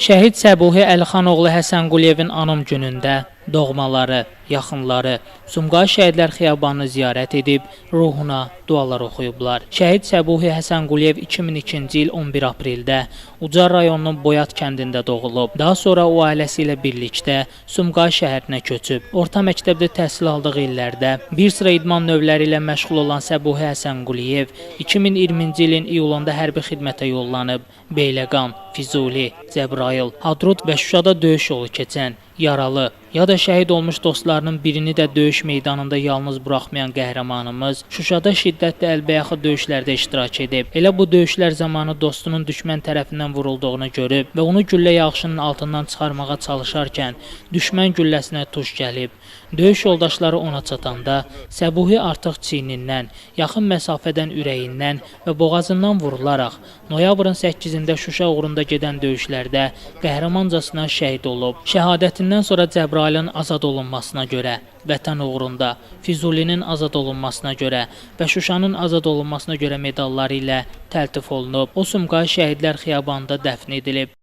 Şəhid Səbuhi Əlixanoğlu Həsənquliyevin anım günündə doğmaları, yaxınları Sumqayıt Şəhidlər Xiyabanını ziyarət edib, ruhuna dualar oxuyublar. Şəhid Səbuhi Həsənquliyev 2002-ci il 11 apreldə Ucar rayonunun Boyat kəndində doğulub. Daha sonra o ailəsi ilə birlikdə Sumqayıt şəhərinə köçüb. Orta məktəbdə təhsil aldığı illərdə bir sıra idman növləri ilə məşğul olan Səbuhi Həsənquliyev 2020-ci ilin iyulunda hərbi xidmətə yollanıb. Beyləqan, Füzuli, Cəbrayıl, Hadrut və Şuşada döyüş yolu keçən, yaralı ya da şəhid olmuş dostlarının birini də döyüş meydanında yalnız buraxmayan qəhrəmanımız Şuşada şiddətli əlbəyaxı döyüşlərdə iştirak edib. Elə bu döyüşlər zamanı dostunun düşmən tərəfindən vurulduğunu görüb və onu güllə yağışının altından çıxarmağa çalışarkən düşmən gülləsinə tuş gəlib. Döyüş yoldaşları ona çatanda Səbuhi artıq çiynindən, yaxın məsafədən ürəyindən və boğazından vurularaq noyabrın 8-də Şuşa uğrunda gedən döyüşlərdə qəhrəmancasına şəhid olub. Şəhadətindən sonra Cəbrailin azad olunmasına görə, Vətən uğrunda, Füzulinin azad olunmasına görə və Şuşanın azad olunmasına görə medalları ilə təltif olunub. O Sumqayıt Şəhidlər Xiyabanında dəfn edilib.